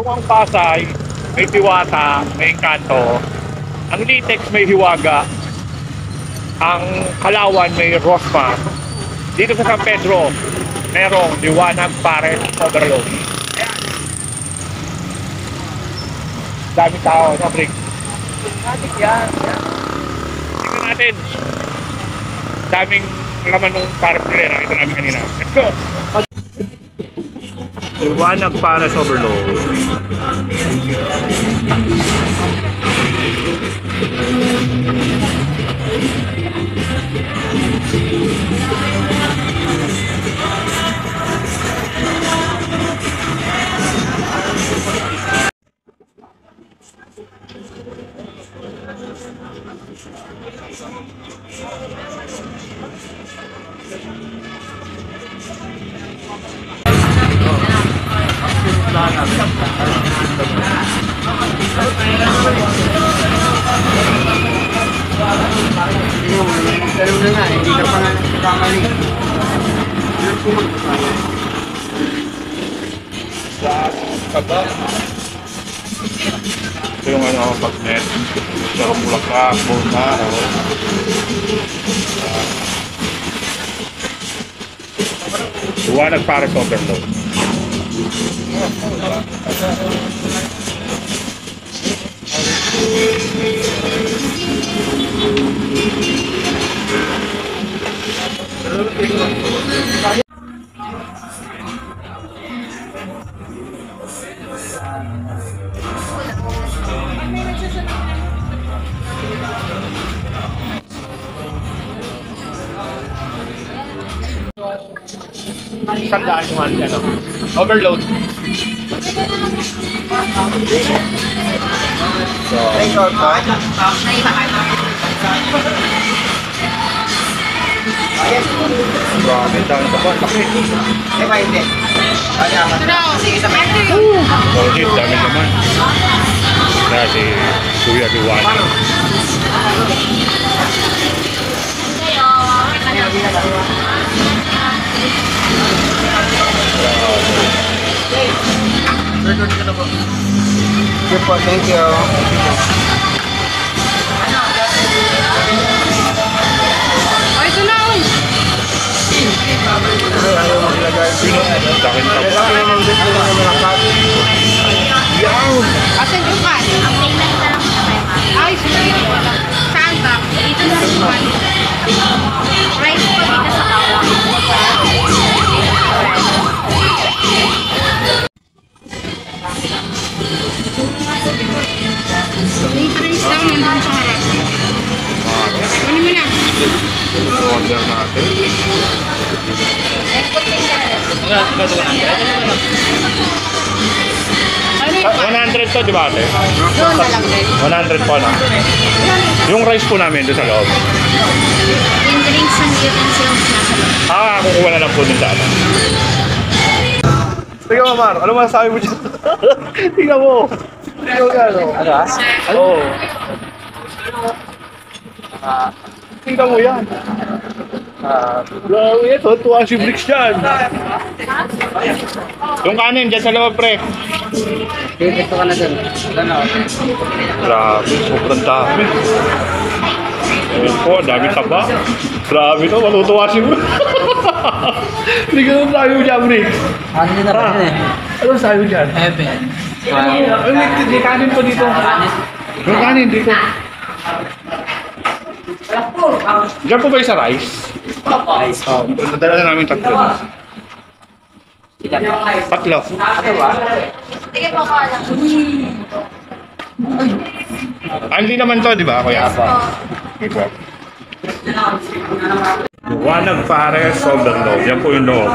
Kung ang Pasay may Diwata, may Encanto, ang Litex may Hiwaga, ang Kalawan may Rosma, dito sa San Pedro merong Liwanag, Pares, Overload. Dami tao, no, Brick? Tingnan natin. Daming laman ng Pares nila, nakita namin kanina. Let's go! Liwanag, Pares, Overload. Hindi ka pa nga nagkakamali. Kaba. Ito yung ano, pag-net. Sarap Bulacan, Buna. Liwanag, Pares, Overload. Sandaan yung ano, Overload. So, grabe, dami ka ba? Laki. Hindi. Sige, sa Pedro. Legit, dami naman. Kaya si Kuya Liwanag. Thank you. Ay, ito na! Ayaw maglagay. Dakin ka ba? Asan yung kan? Ay, sige. Saan ba? Dito na yung kan. Rice po dito sa bawang. Yung drinks daw nandun sa harap. Ano mo na? Order natin. 100 to, di ba ate? Doon na lang din. 100 po na. Yung rice po namin doon sa loob. Yung drinks and utensils nasa loob. Kukuha na lang po dun sa ano. Tingnan mo, Mar. Ano masasabi mo dyan? Tingnan mo. Tingnan mo gano'n. Ano ah? Oo. Tingnan mo yan. Grabe yan. Tuwa si Bricks dyan. Yung kanin dyan sa loob, pre. Dito ka na dun. Grabe. Sobrang dami. Ayun po, dami taba. Grabe to. Matutuwa si Bricks. Hindi ka naman sabi mo dyan, Bricks. Ano din na rin eh? Ano sabi mo dyan? Heaven. May kanin po dito. Yung kanin dito. Diyan po ba yung sa rice? Nadala na namin tatlo. Tatlo. Sige po ko alam. Hindi naman to, di ba? Kuya Apa. Ito. Liwanag, Pares, Overload. Yan po yung loob.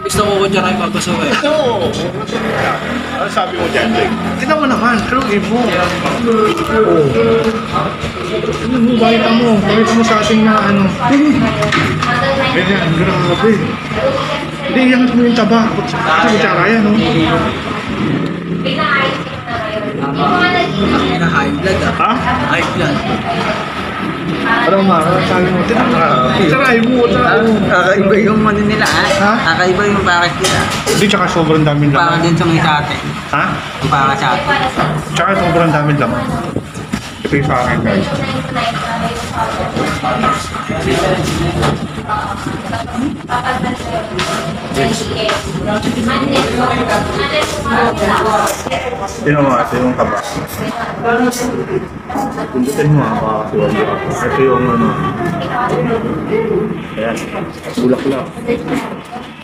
Gusto ko ko dyan kayo magpasaway. Oo. Ano sabi mo dyan, Jake? Tignan mo naman. Kalugin mo. Bakita mo. Bakita mo sa ating na ano. Ganyan, grabe. Hindi, iyangat mo yung taba. Ito mo tsaka yan, no? Ang high blood ah. Ha? High blood. Ano ma? Sabi mo, try mo. Kakaiba yung ano nila ah. Ha? Kakaiba yung package nila. Hindi, tsaka sobrang daming Para laman. din sa mga sa atin. Ha? Yung para sa atin. Tsaka sobrang daming laman. Ito yung sa akin, guys. Tingnan mo, ito yung taba. Pindutin mo makakasiwag mo. Ito yung ano. Ayan. Bulak-bulak.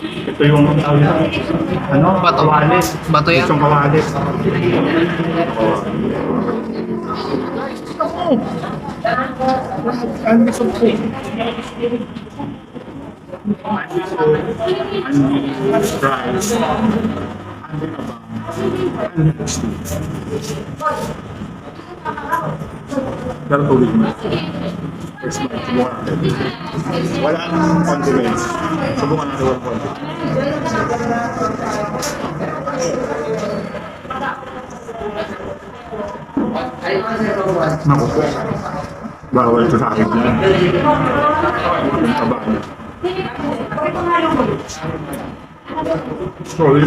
Ito yung ano? Kawalis. Bato yan? Itong kawalis. Ano gusto ko? Fries. Pero tubig mo. First bite, subukan natin. Wala nang condiments. Subukan natin walang condiments. Naku. Bawal ito sa akin yan. Taba niya. Sorry.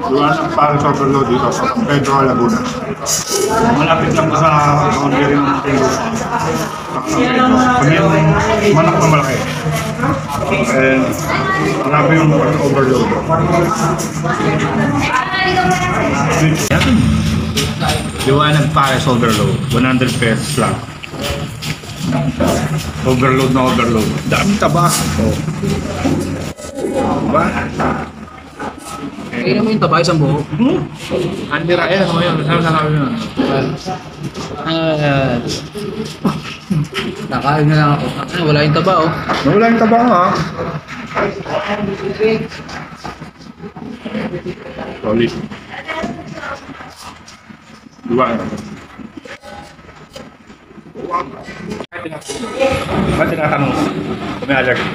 Luwan ang parang sa overload dito sa Pedro Laguna. Malapit lang sa boundary ng Pedro. Kami yung manok na malaki. And marami yung overload. Liwanag Paris overload. 100 pesos lang. Overload na overload. Dami taba. Oh. Diba? Kaya mo yung tabay sa buhok. Andy Rael, ano yun? Saan sabi yun? Nakain na lang ako. Wala yung taba oh. Nawala yung taba nga. Solid. Diba? Ba't tinatanong ko? Kung may allergy.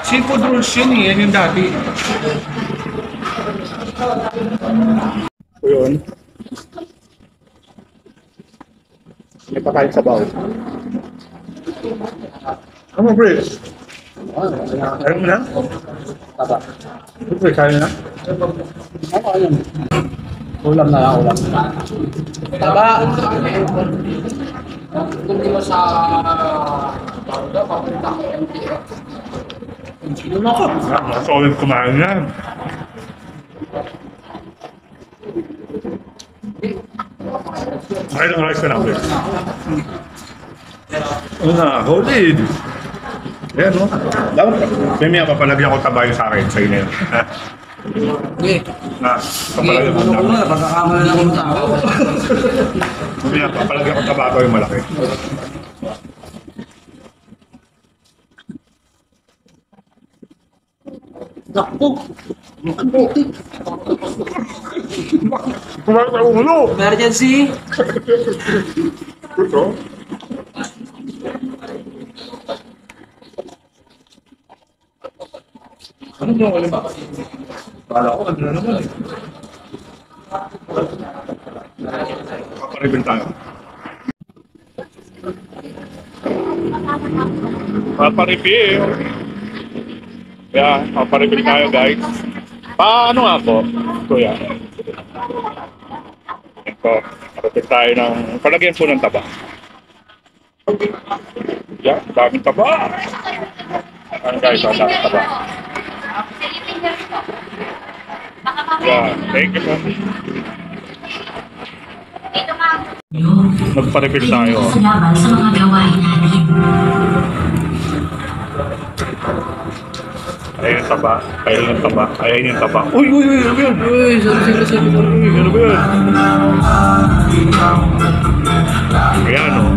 Seafood rolls yun eh. Yan yung dati. So yun. May pakain sa baw. Ano mo, pre? Ayaw mo na? Taba. Pre, kaya na? Ako ayun. Ulam na lang, ulam. Taba! Kung di mo sa... Sino mo ako? Solid kumain yan. Kaya lang rice ka na, pre. Ano na, solid. Ayan, no? Dapat, may papalagyan ko tabayo sa akin, sa'yo na yun. Okay. Na, papalagyan ko Ano ko tabayo. na, pagkakamala na ako ng tao. May papalagyan ko tabayo yung malaki. Nakpo! Ang putik! Kumain sa ulo! Emergency! Ito? Ano mo ulit ba? Kala ko, ano na naman eh. Paparibin tayo. Paparibin. Kaya, paparibin tayo guys. Paano nga po? Kuya. Ito, paribin tayo ng, palagyan po ng taba. Yan, daming taba. Ano guys, ang daming taba. Yeah, thank you po. Nagpa-refill tayo. Salamat sa mga gawain natin. Ayun yung taba. Ayun yung taba. Ayun yung taba. Uy, uy, uy, ano ba yan? Uy, sorry. Uy, ano ba yan? Ayan, oh.